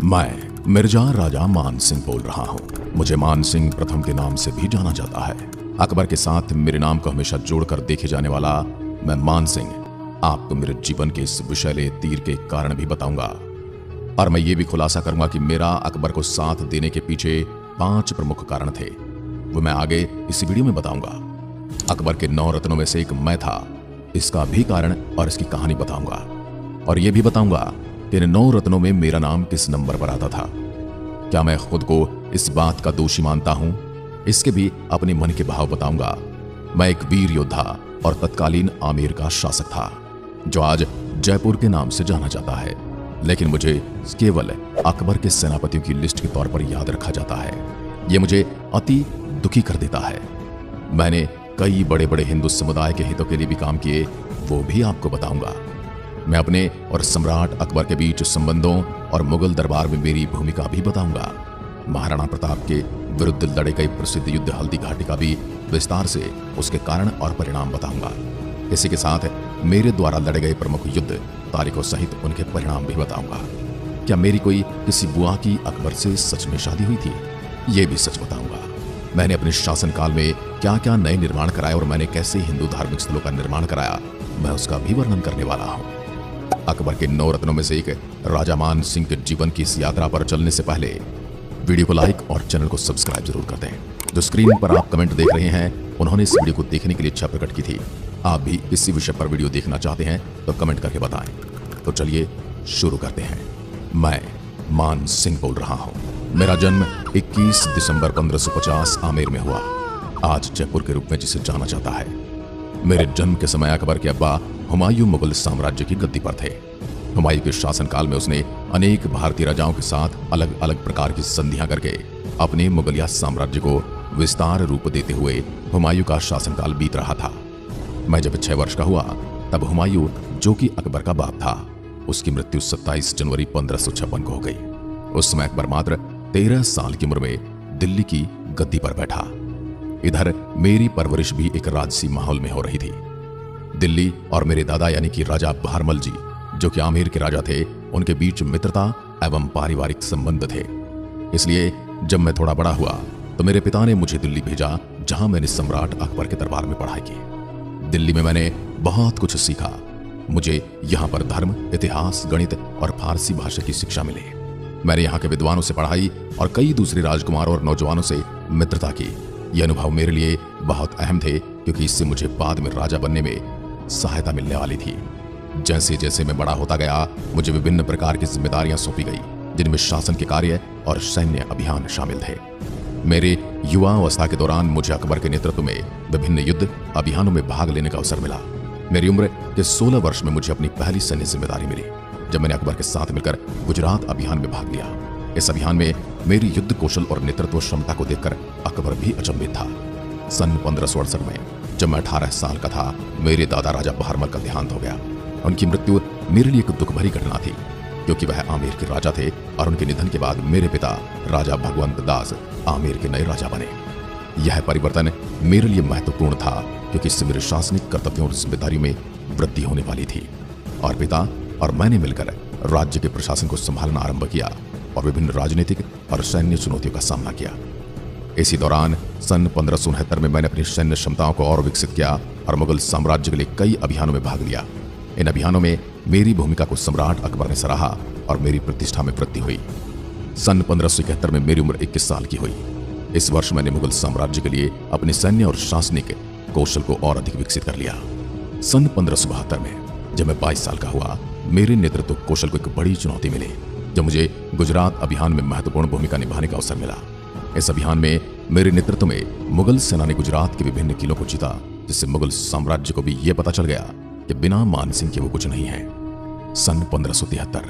मैं मिर्जा राजा मान सिंह बोल रहा हूँ। मुझे मान सिंह प्रथम के नाम से भी जाना जाता है। अकबर के साथ मेरे नाम को हमेशा जोड़कर देखे जाने वाला मैं मान सिंह आपको मेरे जीवन के इस विषैले तीर के कारण भी बताऊंगा, और मैं ये भी खुलासा करूंगा कि मेरा अकबर को साथ देने के पीछे 5 प्रमुख कारण थे। वो मैं आगे इस वीडियो में बताऊंगा। अकबर के 9 रत्नों में से एक मैं था, इसका भी कारण और इसकी कहानी बताऊंगा, और यह भी बताऊंगा कि इन 9 रत्नों में मेरा नाम किस नंबर पर आता था। क्या मैं खुद को इस बात का दोषी मानता हूं, इसके भी अपने मन के भाव बताऊंगा। मैं एक वीर योद्धा और तत्कालीन आमेर का शासक था, जो आज जयपुर के नाम से जाना जाता है, लेकिन मुझे केवल अकबर के सेनापतियों की लिस्ट के तौर पर याद रखा जाता है। यह मुझे अति दुखी कर देता है। मैंने कई बड़े बड़े हिंदू समुदाय के हितों के लिए भी काम किए, वो भी आपको बताऊंगा। मैं अपने और सम्राट अकबर के बीच संबंधों और मुगल दरबार में मेरी भूमिका भी बताऊंगा। महाराणा प्रताप के विरुद्ध लड़े गए प्रसिद्ध युद्ध हल्दी घाटी का भी विस्तार से उसके कारण और परिणाम बताऊंगा। इसी के साथ मेरे द्वारा लड़े गए प्रमुख युद्ध तारीखों सहित उनके परिणाम भी बताऊंगा। क्या मेरी कोई किसी बुआ की अकबर से सच में शादी हुई थी, ये भी सच बताऊंगा। मैंने अपने शासनकाल में क्या क्या नए निर्माण कराए और मैंने कैसे हिंदू धार्मिक स्थलों का निर्माण कराया, मैं उसका भी वर्णन करने वाला हूँ। अकबर के 9 रत्नों में से एक राजा मान सिंह के जीवन की इस यात्रा पर चलने से पहले वीडियो को लाइक और चैनल को सब्सक्राइब जरूर कर दें। जो स्क्रीन पर आप कमेंट देख रहे हैं, उन्होंने इस वीडियो को देखने के लिए इच्छा प्रकट की थी। आप भी इसी विषय पर वीडियो देखना चाहते हैं तो कमेंट करके बताएं। तो चलिए शुरू करते हैं। मैं मान सिंह बोल रहा हूँ। मेरा जन्म 21 दिसंबर 1550 आमेर में हुआ, आज जयपुर के रूप में जिसे जाना जाता है। मेरे जन्म के समय अकबर के अब्बा हुमायूं मुगल साम्राज्य की गद्दी पर थे। हुमायूं के शासनकाल में उसने अनेक भारतीय राजाओं के साथ अलग अलग प्रकार की संधियां करके अपने मुगलिया साम्राज्य को विस्तार रूप देते हुए हुमायूं का शासनकाल बीत रहा था। मैं जब 6 वर्ष का हुआ तब हुमायूं, जो कि अकबर का बाप था, उसकी मृत्यु 27 जनवरी 1556 को हो गई। उस समय अकबर मात्र 13 साल की उम्र में दिल्ली की गद्दी पर बैठा। इधर मेरी परवरिश भी एक राजसी माहौल में हो रही थी। दिल्ली और मेरे दादा यानी कि राजा बहरमल जी, जो कि आमेर के राजा थे, उनके बीच मित्रता एवं पारिवारिक संबंध थे। इसलिए जब मैं थोड़ा बड़ा हुआ तो मेरे पिता ने मुझे दिल्ली भेजा, जहां मैंने सम्राट अकबर के दरबार में पढ़ाई की। दिल्ली में मैंने बहुत कुछ सीखा। मुझे यहाँ पर धर्म, इतिहास, गणित और फारसी भाषा की शिक्षा मिली। मैंने यहाँ के विद्वानों से पढ़ाई और कई दूसरे राजकुमारों और नौजवानों से मित्रता की। ये अनुभव मेरे लिए बहुत अहम थे, क्योंकि इससे मुझे बाद में राजा बनने में सहायता मिलने वाली थी। जैसे जैसे मैं बड़ा होता गया, मुझे विभिन्न प्रकार की जिम्मेदारियां सौंपी गई, जिनमें शासन के कार्य और सैन्य अभियान शामिल थे। मेरे युवा अवस्था के दौरान मुझे अकबर के नेतृत्व में विभिन्न युद्ध अभियानों में भाग लेने का अवसर मिला। मेरी उम्र के 16 वर्ष में मुझे अपनी पहली सैन्य जिम्मेदारी मिली, जब मैंने अकबर के साथ मिलकर गुजरात अभियान में भाग लिया। इस अभियान में मेरी युद्ध कौशल और नेतृत्व क्षमता को देखकर अकबर भी अचंभित था। सन 1568 में जब मैं 18 साल का था, मेरे दादा राजा बहरमल का देहांत हो गया। उनकी मृत्यु मेरे लिए एक दुख भरी घटना थी, क्योंकि वह आमेर के राजा थे और उनके निधन के बाद मेरे पिता राजा भगवंत दास आमेर के नए राजा बने। यह परिवर्तन मेरे लिए महत्वपूर्ण था, क्योंकि इससे मेरे शासनिक कर्तव्यों और जिम्मेदारियों में वृद्धि होने वाली थी। और पिता और मैंने मिलकर राज्य के प्रशासन को संभालना आरंभ किया और विभिन्न राजनीतिक और सैन्य चुनौतियों का सामना किया। इसी दौरान सन 1569 में मैंने अपनी सैन्य क्षमताओं को और विकसित किया और मुगल साम्राज्य के लिए कई अभियानों में भाग लिया। इन अभियानों में मेरी भूमिका को सम्राट अकबर ने सराहा और मेरी प्रतिष्ठा में वृद्धि हुई। सन 1571 में मेरी उम्र 21 साल की हुई। इस वर्ष मैंने मुगल साम्राज्य के लिए अपने सैन्य और शासनिक कौशल को और अधिक विकसित कर लिया। सन 1572 में जब मैं 22 साल का हुआ, मेरे नेतृत्व कौशल को एक बड़ी चुनौती मिली, जब मुझे गुजरात अभियान में महत्वपूर्ण भूमिका निभाने का अवसर मिला। इस अभियान में मेरे नेतृत्व में मुगल सेना ने गुजरात के विभिन्न किलों को जीता, जिससे मुगल साम्राज्य को भी यह पता चल गया कि बिना मान सिंह के वो कुछ नहीं है। सन 1573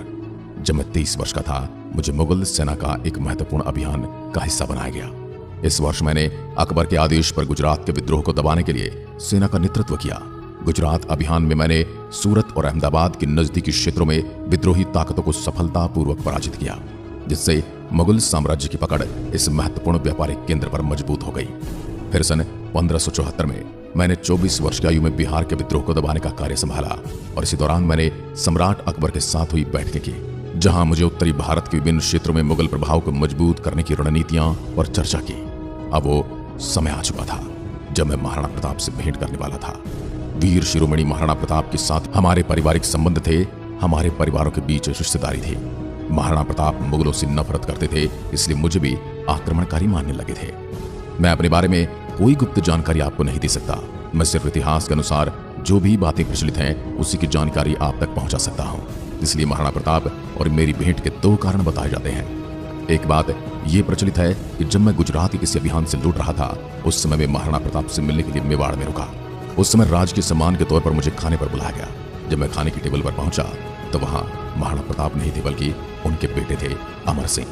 जब मैं 23 वर्ष का था, मुझे मुगल सेना का एक महत्वपूर्ण अभियान का हिस्सा बनाया गया। इस वर्ष मैंने अकबर के आदेश पर गुजरात के विद्रोह को दबाने के लिए सेना का नेतृत्व किया। गुजरात अभियान में मैंने सूरत और अहमदाबाद के नजदीकी क्षेत्रों में विद्रोही ताकतों को सफलतापूर्वक पराजित किया, जिससे मुगल साम्राज्य की पकड़ इस महत्वपूर्ण व्यापारिक केंद्र पर मजबूत हो गई। फिर सन 1574 में मैंने 24 वर्ष की आयु में बिहार के विद्रोह को दबाने का कार्य संभाला और इसी दौरान मैंने सम्राट अकबर के साथ हुई बैठकें की। जहां मुझे उत्तरी भारत के विभिन्न क्षेत्रों में मुगल प्रभाव को मजबूत करने की रणनीतियां पर चर्चा की। अब वो समय आ चुका था जब मैं महाराणा प्रताप से भेंट करने वाला था। वीर शिरोमणि महाराणा प्रताप के साथ हमारे पारिवारिक संबंध थे, हमारे परिवारों के बीच रिश्तेदारी थी। महाराणा प्रताप मुगलों से नफरत करते थे, इसलिए मुझे भी आक्रमणकारी मानने लगे थे। मैं अपने बारे में कोई गुप्त जानकारी आपको नहीं दे सकता। मैं सिर्फ इतिहास के अनुसार जो भी बातें प्रचलित हैं उसी की जानकारी आप तक पहुंचा सकता हूं। इसलिए महाराणा प्रताप और मेरी भेंट के दो कारण बताए जाते हैं। एक बात यह प्रचलित है कि जब मैं गुजरात के किसी अभियान से लौट रहा था, उस समय मैं महाराणा प्रताप से मिलने के लिए मेवाड़ में रुका। उस समय राजकीय सम्मान के तौर पर मुझे खाने पर बुलाया गया। जब मैं खाने की टेबल पर पहुंचा तो वहां महाराणा प्रताप नहीं थे, बल्कि उनके बेटे थे अमर सिंह।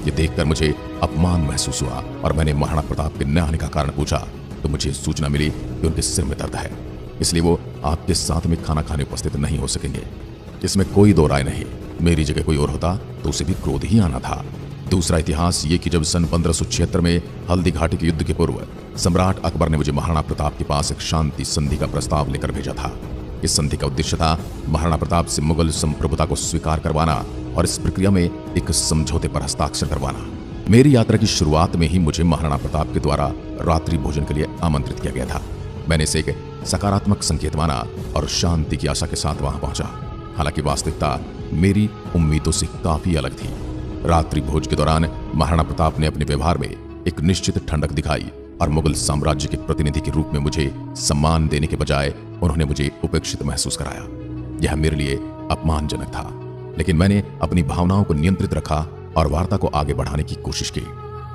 ये देखकर मुझे अपमान महसूस हुआ और मैंने महाराणा प्रताप के न आने का कारण पूछा तो मुझे सूचना मिली कि उनके सिर में दर्द है, इसलिए वो आपके साथ में खाना खाने उपस्थित नहीं हो सकेंगे। इसमें कोई दो राय नहीं। मेरी जगह कोई और होता तो उसे भी क्रोध ही आना था। दूसरा इतिहास ये कि जब सन 1576 में हल्दी घाटी के युद्ध के पूर्व सम्राट अकबर ने मुझे महाराणा प्रताप के पास एक शांति संधि का प्रस्ताव लेकर भेजा था। इस संधि का उद्देश्य था महाराणा प्रताप से मुगल संप्रभुता को स्वीकार करवाना और इस प्रक्रिया में एक समझौते पर हस्ताक्षर करवाना। मेरी यात्रा की शुरुआत में ही मुझे महाराणा प्रताप के द्वारा रात्रि भोजन के लिए आमंत्रित किया गया था। मैंने इसे एक सकारात्मक संकेत माना और शांति की आशा के साथ वहां पहुंचा। हालांकि वास्तविकता मेरी उम्मीदों से काफी अलग थी। रात्रि भोज के दौरान महाराणा प्रताप ने अपने व्यवहार में एक निश्चित ठंडक दिखाई और मुगल साम्राज्य के प्रतिनिधि के रूप में मुझे सम्मान देने के बजाय उन्होंने मुझे उपेक्षित महसूस कराया। यह मेरे लिए अपमानजनक था, लेकिन मैंने अपनी भावनाओं को नियंत्रित रखा और वार्ता को आगे बढ़ाने की कोशिश की।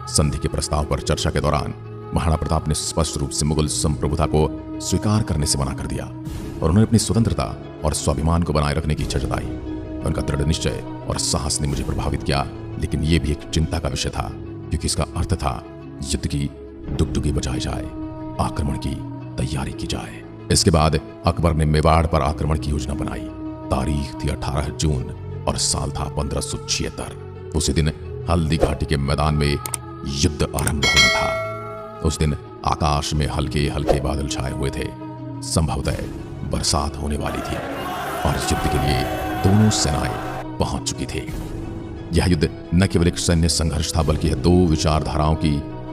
संधि के प्रस्ताव पर चर्चा के दौरान महाराणा प्रताप ने स्पष्ट रूप से मुगल संप्रभुता को स्वीकार करने से मना कर दिया और उन्होंने अपनी स्वतंत्रता और स्वाभिमान को बनाए रखने की इच्छा जताई। उनका दृढ़ निश्चय और साहस ने मुझे प्रभावित किया, लेकिन यह भी एक चिंता का विषय था, क्योंकि इसका अर्थ था युद्ध की दुगदुगी बजाई जाए, आक्रमण की तैयारी की जाए। इसके बाद अकबर ने मेवाड़ पर आक्रमण की योजना बनाई। तारीख थी 18 जून और साल था 1576। उसी दिन हल्दी घाटी के मैदान में युद्ध आरंभ होना था। उस दिन आकाश में हल्के हल्के बादल छाए हुए थे। संभवतः बरसात होने वाली थी और युद्ध के लिए दोनों सेनाएं पहुंच चुकी थी। यह युद्ध न केवल एक सैन्य संघर्ष था, बल्कि यह दो विचारधाराओं की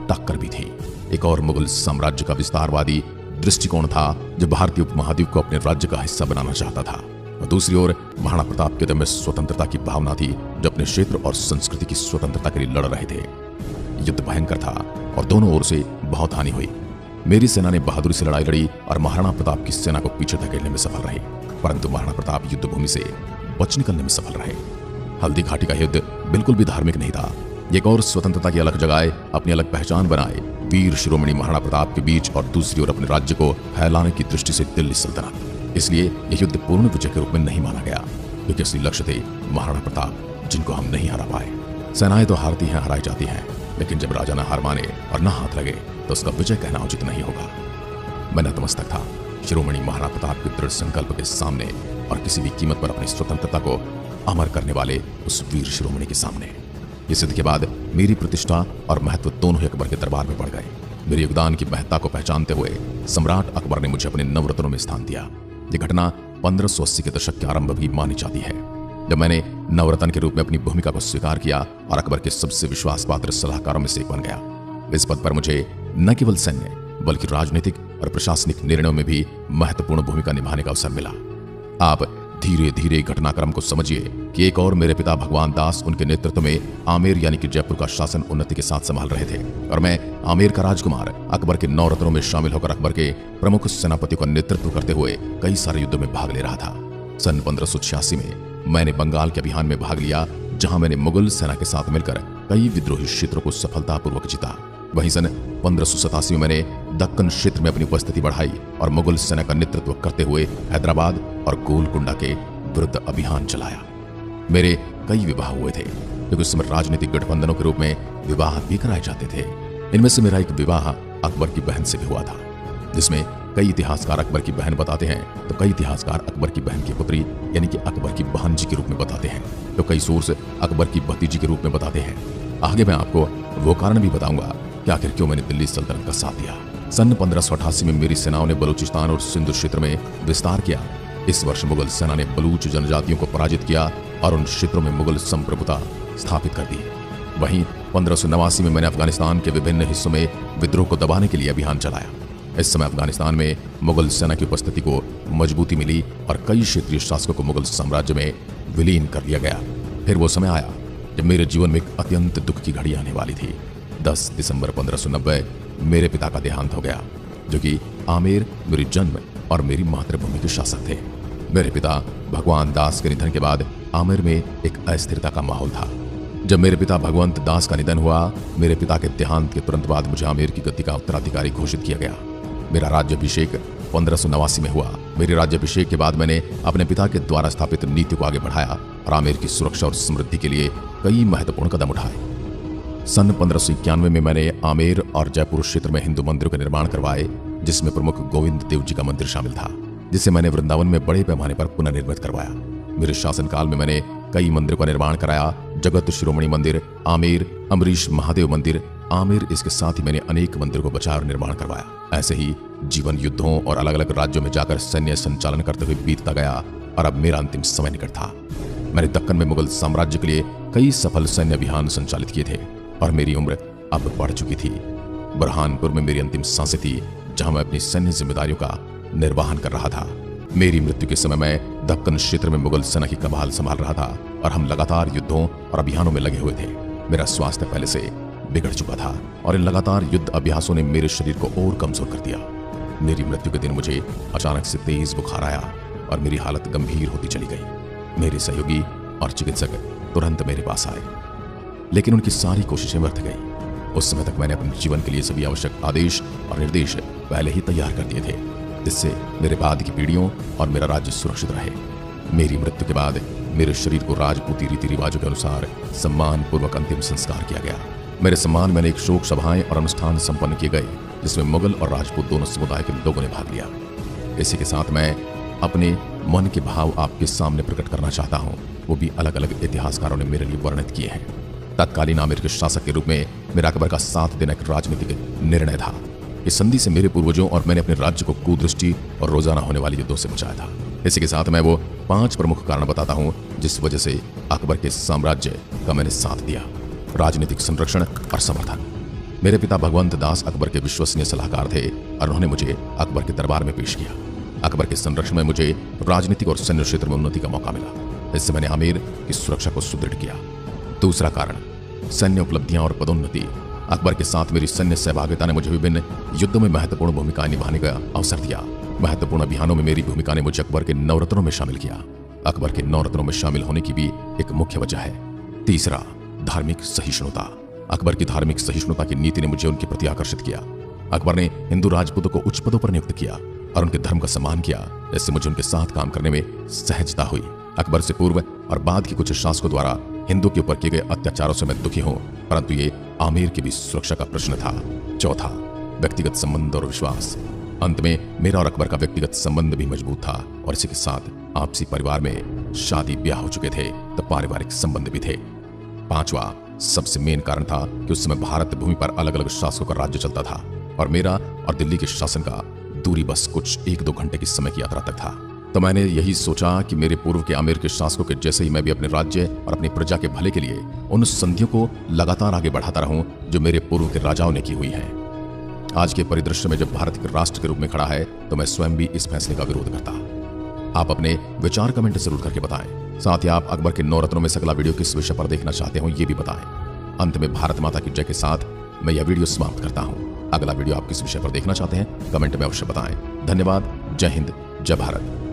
टक्कर भी थी। एक और मुगल साम्राज्य का विस्तारवादी दृष्टिकोण था जो भारतीय उपमहाद्वीप को अपने राज्य का हिस्सा बनाना चाहता था, और दूसरी ओर महाराणा प्रताप के दिल में स्वतंत्रता की भावना थी, जो अपने क्षेत्र और संस्कृति की स्वतंत्रता के लिए लड़ रहे थे। युद्ध भयंकर था और दोनों ओर से बहुत हानि हुई। मेरी सेना ने बहादुरी से लड़ाई लड़ी और महाराणा प्रताप की सेना को पीछे धकेलने में सफल रही, परंतु महाराणा प्रताप युद्ध भूमि से बच निकलने में सफल रहे। हल्दी घाटी का युद्ध बिल्कुल भी धार्मिक नहीं था। एक और स्वतंत्रता की अलग जगाए, अपनी अलग पहचान बनाए वीर शिरोमणि महाराणा प्रताप के बीच, और दूसरी ओर अपने राज्य को फैलाने की दृष्टि से दिल्ली सल्तनत। इसलिए यह युद्ध पूर्ण विजय के रूप में नहीं माना गया, क्योंकि असली लक्ष्य थे महाराणा प्रताप, जिनको हम नहीं हरा पाए। सेनाएं तो हारती हैं, हराई जाती हैं, लेकिन जब राजा न हार माने और न हाथ लगे तो उसका विजय कहना उचित नहीं होगा। मैं नतमस्तक था शिरोमणि महाराणा प्रताप के दृढ़ संकल्प के सामने और किसी भी कीमत पर अपनी स्वतंत्रता को अमर करने वाले उस वीर शिरोमणि के सामने। इस युद्ध के बाद मेरी प्रतिष्ठा और महत्व दोनों ही अकबर के दरबार में बढ़ गए। मेरे योगदान की महत्ता को पहचानते हुए सम्राट अकबर ने मुझे अपने नवरत्नों में स्थान दिया। यह घटना 1580 के दशक के आरंभ भी मानी जाती है, जब मैंने नवरत्न के रूप में अपनी भूमिका को स्वीकार किया और अकबर के सबसे विश्वास पात्र सलाहकारों में से एक बन गया। इस पद पर मुझे न केवल सैन्य बल्कि राजनीतिक और प्रशासनिक निर्णयों में भी महत्वपूर्ण भूमिका निभाने का अवसर मिला। आप धीरे धीरे घटनाक्रम को समझिए कि एक और मेरे पिता भगवान दास उनके नेतृत्व में आमेर यानी कि जयपुर का शासन उन्नति के साथ संभाल रहे थे, और मैं आमेर का राजकुमार अकबर के नवरत्नों में शामिल होकर अकबर के प्रमुख सेनापति का नेतृत्व करते हुए कई सारे युद्धों में भाग ले रहा था। सन 1586 में मैंने बंगाल के अभियान में भाग लिया, जहां मैंने मुगल सेना के साथ मिलकर कई विद्रोही क्षेत्रों को सफलतापूर्वक जीता। वहीं सन 1587 में मैंने दक्कन क्षेत्र में अपनी उपस्थिति बढ़ाई और मुगल सेना का नेतृत्व करते हुए हैदराबाद और गोलकुंडा के विरुद्ध अभियान चलाया। मेरे कई विवाह हुए थे, क्योंकि उस समय राजनीतिक गठबंधनों के रूप में विवाह भी कराए जाते थे। इनमें से मेरा एक विवाह अकबर की बहन से भी हुआ था, जिसमें कई इतिहासकार अकबर की बहन बताते हैं तो कई इतिहासकार अकबर की बहन की पुत्री यानी कि अकबर की भांजी के रूप में बताते हैं, तो कई सोर्स अकबर की भतीजी के रूप में बताते हैं। आगे मैं आपको वो कारण भी बताऊंगा कि आखिर क्यों मैंने दिल्ली सल्तनत का साथ दिया। सन 1588 में मेरी सेनाओं ने बलूचिस्तान और सिंधु क्षेत्र में विस्तार किया। इस वर्ष मुगल सेना ने बलूच जनजातियों को पराजित किया और उन क्षेत्रों में मुगल संप्रभुता स्थापित कर दी। वहीं 1589 में मैंने अफगानिस्तान के विभिन्न हिस्सों में विद्रोह को दबाने के लिए अभियान चलाया। इस समय अफगानिस्तान में मुगल सेना की उपस्थिति को मजबूती मिली और कई क्षेत्रीय शासकों को मुगल साम्राज्य में विलीन कर लिया गया। फिर वो समय आया जब मेरे जीवन में एक अत्यंत दुख की घड़ी आने वाली थी। 10 दिसंबर 1590 मेरे पिता का देहांत हो गया, जो कि आमेर मेरी जन्म और मेरी मातृभूमि के शासक थे। मेरे पिता भगवान दास के निधन के बाद आमेर में एक अस्थिरता का माहौल था। जब मेरे पिता भगवंत दास का निधन हुआ, मेरे पिता के देहांत के तुरंत बाद मुझे आमेर की गद्दी का उत्तराधिकारी घोषित किया गया। मेरा राज्याभिषेक 1589 में हुआ। मेरे राज्याभिषेक के बाद मैंने अपने पिता के द्वारा स्थापित नीति को आगे बढ़ाया और आमेर की सुरक्षा और समृद्धि के लिए कई महत्वपूर्ण कदम उठाए। सन 1591 में मैंने आमेर और जयपुर क्षेत्र में हिंदू मंदिरों का निर्माण करवाए, जिसमें प्रमुख गोविंद देव जी का मंदिर शामिल था, जिसे मैंने वृंदावन में बड़े पैमाने पर पुनर्निर्मित करवाया। मेरे शासनकाल में मैंने कई मंदिरों का निर्माण कराया। जगत शिरोमणि मंदिर आमेर, अम्बरीश महादेव मंदिर आमेर, इसके साथ ही मैंने अनेक मंदिरों को बचाया और निर्माण करवाया। ऐसे ही जीवन युद्धों और अलग अलग राज्यों में जाकर सैन्य संचालन करते हुए बीतता गया और अब मेरा अंतिम समय निकट था। मैंने दक्कन में मुगल साम्राज्य के लिए कई सफल सैन्य अभियान संचालित किए थे और मेरी उम्र अब बढ़ चुकी थी। बुरहानपुर में मेरी अंतिम सांसें थी, जहां मैं अपनी सैन्य जिम्मेदारियों का निर्वहन कर रहा था। मेरी मृत्यु के समय मैं दक्कन क्षेत्र में मुगल सेना की कमान संभाल रहा था और हम लगातार युद्धों और अभियानों में लगे हुए थे। मेरा स्वास्थ्य पहले से बिगड़ चुका था और इन लगातार युद्ध अभ्यासों ने मेरे शरीर को और कमजोर कर दिया। मेरी मृत्यु के दिन मुझे अचानक से तेज बुखार आया और मेरी हालत गंभीर होती चली गई। मेरे सहयोगी और चिकित्सक तुरंत मेरे पास आए, लेकिन उनकी सारी कोशिशें व्यर्थ गई। उस समय तक मैंने अपने जीवन के लिए सभी आवश्यक आदेश और निर्देश पहले ही तैयार कर दिए थे, जिससे मेरे बाद की पीढ़ियों और मेरा राज्य सुरक्षित रहे। मेरी मृत्यु के बाद मेरे शरीर को राजपूती रीति रिवाजों के अनुसार सम्मान पूर्वक अंतिम संस्कार किया गया। मेरे सम्मान में अनेक शोक सभाएं और अनुष्ठान संपन्न किए गए, जिसमें मुगल और राजपूत दोनों समुदाय के लोगों ने भाग लिया। इसी के साथ मैं अपने मन के भाव आपके सामने प्रकट करना चाहता हूँ, वो भी अलग अलग इतिहासकारों ने मेरे लिए वर्णित किए हैं। तत्कालीन आमेर के शासक के रूप में मेरा अकबर का साथ देना एक राजनीतिक निर्णय था। इस संधि से मेरे पूर्वजों और मैंने अपने राज्य को कुदृष्टि और रोजाना होने वाले युद्धों से बचाया था। इसी के साथ मैं वो 5 प्रमुख कारण बताता हूँ जिस वजह से अकबर के साम्राज्य का मैंने साथ दिया। राजनीतिक संरक्षण और समर्थन। मेरे पिता भगवंत दास अकबर के विश्वसनीय सलाहकार थे और उन्होंने मुझे अकबर के दरबार में पेश किया। अकबर के संरक्षण में मुझे राजनीतिक और सैन्य क्षेत्र में उन्नति का मौका मिला। इससे मैंने आमेर की सुरक्षा को सुदृढ़ किया। दूसरा कारण, सैन्य उपलब्धियां और पदोन्नति। अकबर के साथ मेरी सैन्य सहभागिता ने मुझे विभिन्न युद्धों में महत्वपूर्ण भूमिकाएं निभाने का अवसर दिया। महत्वपूर्ण अभियानों में मेरी भूमिका ने मुझे अकबर के 9 रत्नों में शामिल किया। अकबर के 9 रत्नों में शामिल होने की भी एक मुख्य वजह है। तीसरा, धार्मिक सहिष्णुता। अकबर की धार्मिक सहिष्णुता की नीति ने मुझे उनके प्रति आकर्षित किया। अकबर ने हिंदू राजपूतों को उच्च पदों पर नियुक्त किया और उनके धर्म का सम्मान किया, जिससे मुझे उनके साथ काम करने में सहजता हुई। अकबर से पूर्व और बाद के कुछ शासकों द्वारा हिंदू के ऊपर किए गए अत्याचारों से मैं दुखी हूं, परंतु ये आमेर की भी सुरक्षा का प्रश्न था। चौथा, व्यक्तिगत संबंध और विश्वास। अंत में मेरा और अकबर का व्यक्तिगत संबंध भी मजबूत था और इसी के साथ आपसी परिवार में शादी ब्याह हो चुके थे, तो पारिवारिक संबंध भी थे। पांचवा, सबसे मेन कारण था कि उस समय भारत भूमि पर अलग अलग शासकों का राज्य चलता था और मेरा और दिल्ली के शासन का दूरी बस कुछ 1-2 घंटे की समय की यात्रा तक था। तो मैंने यही सोचा कि मेरे पूर्व के आमेर के शासकों के जैसे ही मैं भी अपने राज्य और अपनी प्रजा के भले के लिए उन संधियों को लगातार आगे बढ़ाता रहूं जो मेरे पूर्व के राजाओं ने की हुई है। आज के परिदृश्य में जब भारत के राष्ट्र के रूप में खड़ा है, तो मैं स्वयं भी इस फैसले का विरोध करता। आप अपने विचार कमेंट जरूर करके बताएं। साथ ही आप अकबर के 9 रत्नों में से अगला वीडियो किस विषय पर देखना चाहते हो, ये भी बताएं। अंत में भारत माता की जय के साथ मैं यह वीडियो समाप्त करता हूं। अगला वीडियो आप किस विषय पर देखना चाहते हैं, कमेंट में अवश्य बताएं। धन्यवाद। जय हिंद, जय भारत।